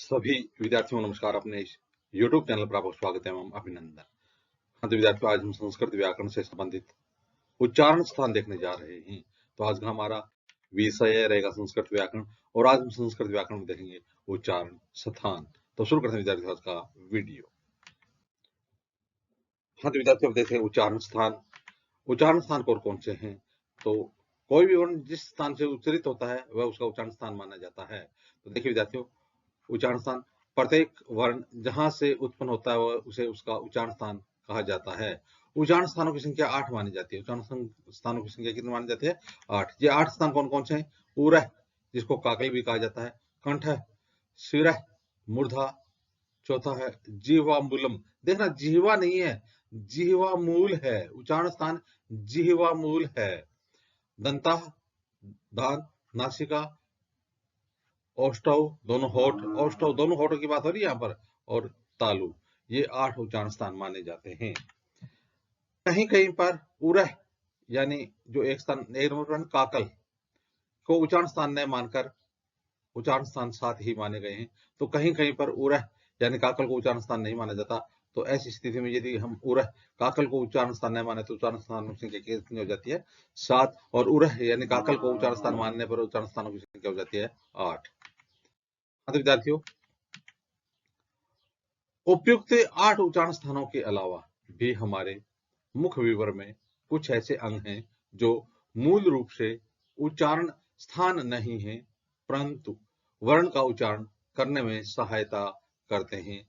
सभी विद्यार्थियों को नमस्कार। अपने इस YouTube चैनल पर आपका स्वागत है एवं अभिनंदन। हाँ, तो विद्यार्थियों, आज हम संस्कृत व्याकरण से संबंधित उच्चारण स्थान देखने जा रहे हैं। तो आज का हमारा विषय रहेगा संस्कृत व्याकरण और आज हम संस्कृत व्याकरण में देखेंगे उच्चारण स्थान। तो शुरू करते हैं विद्यार्थियों आज का वीडियो। हाँ, तो विद्यार्थियों, अब देखें उच्चारण स्थान। उच्चारण स्थान कौन से हैं? तो कोई भी वर्ण जिस स्थान से उच्चरित होता है वह उसका उच्चारण स्थान माना जाता है। तो देखिए विद्यार्थियों, उच्चारण स्थान प्रत्येक वर्ण जहां से उत्पन्न होता है वह उसे उसका उच्चारण स्थान कहा जाता है। उच्चारण स्थानों की संख्या 8 मानी जाती है। उच्चारण स्थानों की संख्या कितनी मानी जाती है? 8। ये 8 स्थान कौन कौन से हैं? उरह, जिसको काकल भी कहा जाता है, कंठ, शिरः, मूर्धा, चौथा है जिह्वामूलम। देखना, जिह्वा नहीं है, जिह्वा मूल है। उच्चारण स्थान जिह्वा मूल है। दंता, दांत, नासिका, औष्ठव दोनों होठ, औष्ठव दोनों होठों की बात हो रही है यहाँ पर, और तालु, ये 8 उच्चारण स्थान माने जाते हैं। कहीं कहीं पर उरह यानी जो एक नंबर काकल को उच्चारण स्थान न मानकर उच्चारण स्थान 7 ही माने गए हैं। तो कहीं कहीं पर उरह यानी काकल को उच्चारण स्थान नहीं माना जाता। तो ऐसी स्थिति में यदि हम उरह काकल को उच्चारण स्थान नहीं माने तो उच्चारण स्थानों की संख्या कितनी हो जाती है? 7। और उरह यानी काकल को उच्चारण स्थान मानने पर उच्चारण स्थानों की संख्या हो जाती है 8। तो विद्यार्थियों, उपयुक्त 8 उच्चारण स्थानों के अलावा भी हमारे मुख्य विवर में कुछ ऐसे अंग हैं जो मूल रूप से उच्चारण स्थान नहीं है, परंतु वर्ण का उच्चारण करने में सहायता करते हैं,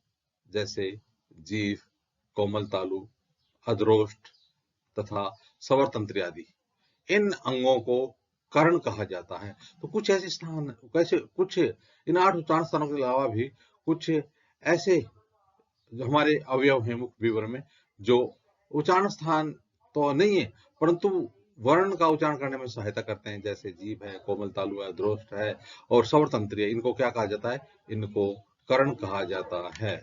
जैसे जीभ, कोमल तालु, अधरोष्ठ तथा स्वर तंत्री आदि। इन अंगों को कर्ण कहा जाता है। तो कुछ ऐसे स्थान, कैसे कुछ इन 8 उच्चारण स्थानों के अलावा भी कुछ ऐसे जो हमारे अवयव हैं मुख्य विवर में, जो उच्चारण स्थान तो नहीं है परंतु वर्ण का उच्चारण करने में सहायता करते हैं, जैसे जीभ है, कोमल तालु है, द्रोष्ट है और स्वर तंत्री है। इनको क्या कहा जाता है? इनको कर्ण कहा जाता है।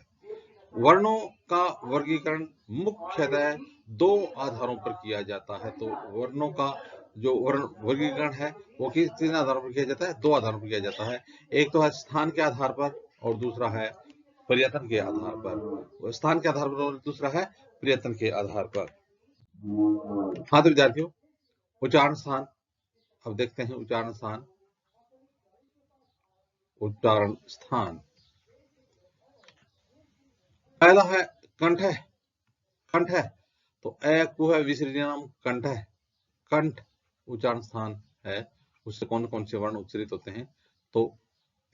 वर्णों का वर्गीकरण मुख्यतः 2 आधारों पर किया जाता है। तो वर्णों का जो वर्ण वर्गीकरण है वो किन आधारों पर किया जाता है? 2 आधारों पर किया जाता है। एक तो है स्थान के आधार पर और दूसरा है प्रयत्न के आधार पर। स्थान के आधार पर और दूसरा है प्रयत्न के आधार पर। हाँ, तो विद्यार्थियों, उच्चारण स्थान अब देखते हैं। उच्चारण स्थान, उच्चारण स्थान पहला है कंठ है। कंठ है तो ए कु है, विसर्जनम कंठ है। कंठ उच्चारण स्थान है। उससे कौन कौन से वर्ण उच्चरित होते हैं? तो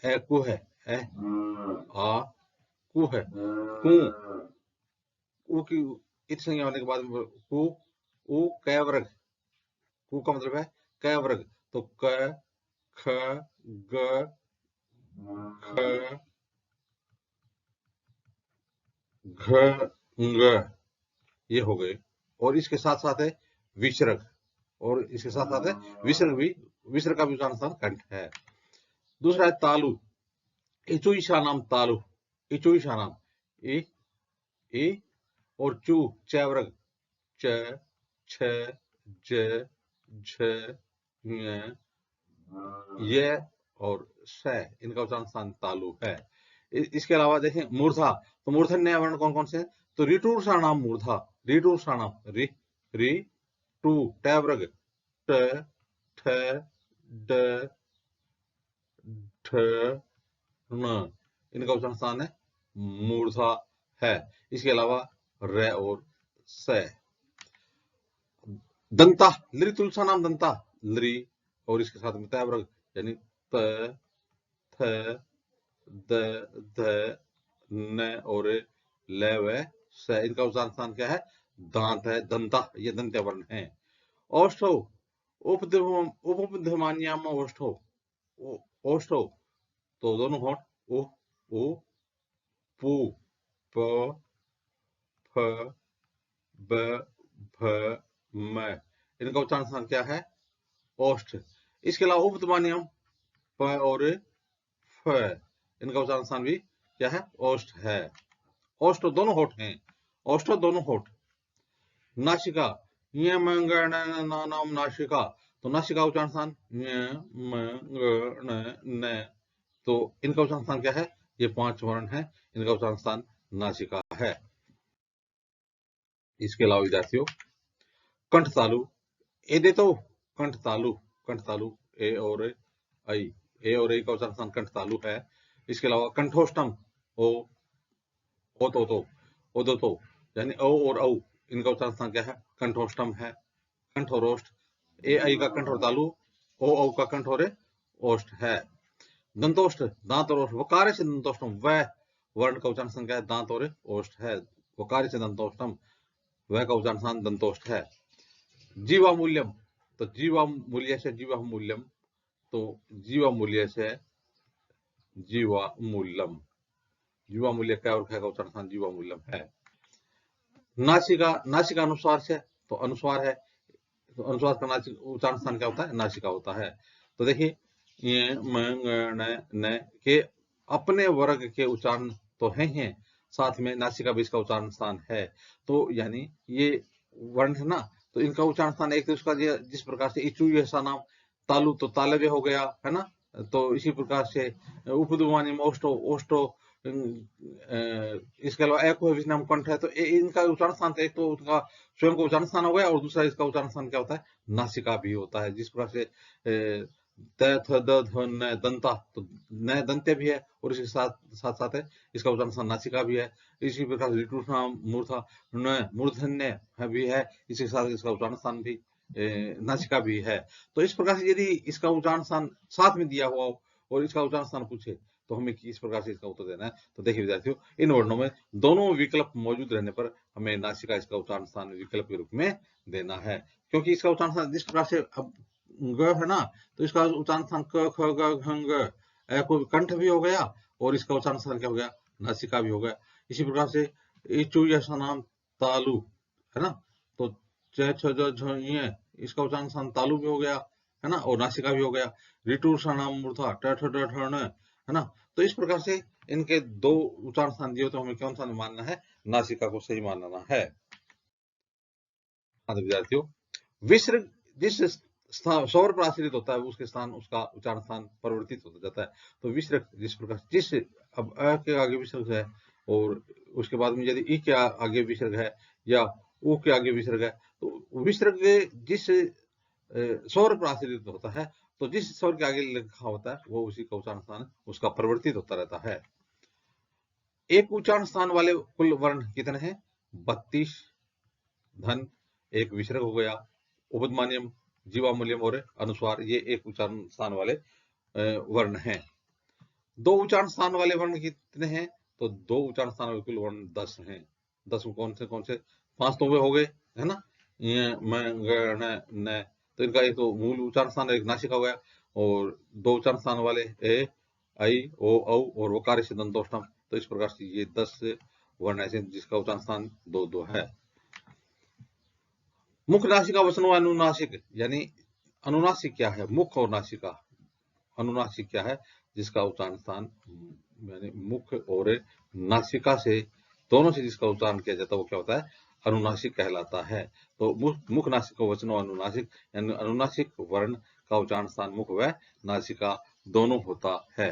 ए कु है, ए, आ, कु है, कु, उ की इत संज्ञा होने के बाद कु, उ, कै वर्ग। कु का मतलब है कै वर्ग। तो क, ख, ग, ख, घ, ङ, ये हो गए। और इसके साथ साथ है विसर्ग, और इसके साथ साथ है विसर्ग भी। विसर्ग का भी उच्चारण स्थान कंठ है। दूसरा है तालु, इचुईशानाम तालु, इचुईशानाम, इ, ई और चू, च वर्ग, च, छ, ज, झ, ञ, ये और स, इनका उच्चारण स्थान तालु है। इसके अलावा देखें मूर्धा, तो मूर्धन्य वर्ण कौन कौन से हैं? तो ऋटूषाणाम मूर्धा, ऋटूषाणाम, रि, रि, टू, ट वर्ग, ट, ठ, ड, ठ, न, इनका उच्चारण स्थान है मूर्धा है। इसके अलावा र और स। दंता, लृ तुलसा नाम दंता, लृ और इसके साथ में त वर्ग यानी त, थ, द, ध, न और ल व स, इनका उच्चारण स्थान क्या है? दांत है, दंता, ये दंत्य वर्ण है। औष्ठो, उपमध्यमान्याम औष्ठो, औष्ठो तो दोनों होठ, उ, उ, पु, प, फ, ब, भ, म, इनका उच्चारण स्थान क्या है? ओष्ठ। इसके अलावा उपतमानियम प और फ, इनका उच्चारण स्थान भी क्या है? ओष्ठ है। ओष्ठ दोनों होठ हैं, ओष्ठ दोनों होठ। नासिका, नाम नासिका, तो नासिका उच्चारण स्थान न, तो इनका उच्चारण स्थान क्या है? ये 5 वर्ण हैं, इनका उच्चारण स्थान नासिका है। इसके अलावा विद्यार्थियों कंठ तालु, ए दे तो कंठ तालु ए और आई, ए और ए का उच्चारण स्थान कंठ तालु है। इसके अलावा कंठोष्टम, ओ ओ दो तो यानी ओ और औ, इनका उच्चारण स्थान क्या है? कंठोष्टम है। कंठ और ओष्ठ, ए आई का कंठ और तालु, ओ औ का कंठ और ओष्ठ है। दंतोष्ठ, दांत और ओष्ठ, वकार से दंतोष्टम, वह वर्ण का उच्चारण स्थान क्या है? दांत और ओष्ठ है। वकार से दंतोष्टम, वह का उच्चारण स्थान दंतोष्ठ है। जीवामूल्यम, तो जीवामूल्य से जीवामूल्यम, तो जीवामूल्य से जीवामूल्यम, जीवामूल्य क्या और क्या का उच्चारण स्थान जीवामूल्यम है। नासिका, नासिका अनुस्वार से, तो अनुस्वार है, तो अनुस्वार का उच्चारण स्थान क्या होता है? नासिका होता है। तो देखिए ये न के अपने वर्ग के उच्चारण तो हैं, साथ में नासिका भी इसका उच्चारण स्थान है। तो यानी ये वर्ण है ना, तो इनका उच्चारण स्थान एक तो इसका जिस प्रकार से इचु ऐसा नाम, तालु तो तालव्य हो गया है ना, तो इसी प्रकार से उपदुमानी ओष्टो ओष्टो, इसके अलावा एक विष्णाम कंठ है, तो इनका उच्चारण स्थान एक तो उनका स्वयं का उच्चारण स्थान हो गया, और दूसरा इसका उच्चारण स्थान क्या होता है? नासिका भी होता है। जिस प्रकार से त थ द ध न दंता, तो न दंत्य भी है और इसके साथ साथ साथ है इसका उच्चारण स्थान नासिका भी है। इसी प्रकार से ऋटुषा मूर्धा न मूर्धन्य भी है, इसके साथ इसका उच्चारण स्थान भी नासिका भी है। तो इस प्रकार से यदि इसका उच्चारण स्थान साथ में दिया हुआ हो और इसका उच्चारण स्थान पूछे तो हमें किस प्रकार से इसका उत्तर देना है। तो देखिए विद्यार्थियों, इन वर्णों में दोनों विकल्प मौजूद रहने पर हमें नासिका इसका उच्चारण स्थान विकल्प के रूप में देना है, क्योंकि इसका उच्चारण स्थान जिस प्रकार से अब ग है ना, तो इसका उच्चारण स्थान क ख ग घ ग, को कंठ भी हो गया और इसका उच्चारण स्थान क्या हो गया? नासिका भी हो गया। इसी प्रकार से इचु ऐसा नाम तालु है ना, तो च छ ज झ ञ, इसका उच्चारण स्थान तालु भी हो गया है ना, और नासिका भी हो गया। ऋतु नाम मूर्धा ट ठ ड ठ न है ना, तो इस प्रकार से इनके दो उच्चारण स्थान दिए, तो हमें कौन सा मानना है? नासिका को सही मानना है। विद्यार्थियों विसर्ग जिस स्थान स्वर पर आश्रित होता है उसके स्थान उसका उच्चारण स्थान परिवर्तित होता जाता है। तो विसर्ग जिस प्रकार जिस अब अ के आगे विसर्ग है और उसके बाद में यदि ई के आगे विसर्ग है या ऊ के आगे विसर्ग है, तो विसर्ग जिस स्वर पर आश्रित होता है, तो जिस स्वर के आगे लिखा होता है वो उसी का उच्चारण स्थान उसका परिवर्तित होता रहता है। एक उच्चारण स्थान वाले कुल वर्ण कितने हैं? 32। धन एक विसर्ग हो गया, उपदमान्यम, जीवामूल्यम और अनुस्वार, ये एक उच्चारण स्थान वाले वर्ण हैं। दो उच्चारण स्थान वाले वर्ण कितने हैं? तो दो उच्चारण स्थान वाले कुल वर्ण 10 हैं। 10 कौन से? 5 तो वे हो गए है ना, न, तो इनका एक तो मूल उच्चारण स्थान एक नासिका हो गया, और दो उच्चारण स्थान वाले ए आई ओ औ और वकार से दंतोष्टम। तो इस प्रकार से ये 10 वर्ण ऐसे जिसका उच्चारण स्थान 2-2 है। मुख नासिका वचनो अनुनासिक, यानी अनुनासिक क्या है? मुख और नासिका। अनुनासिक क्या है? जिसका उच्चारण स्थान यानी मुख और नासिका से दोनों से जिसका उच्चारण किया जाता है वो क्या होता है? अनुनासिक कहलाता है। तो मुख नासिक वचनो अनुनासिक, यानी अनुनासिक वर्ण का उच्चारण स्थान मुख व नासिका दोनों होता है।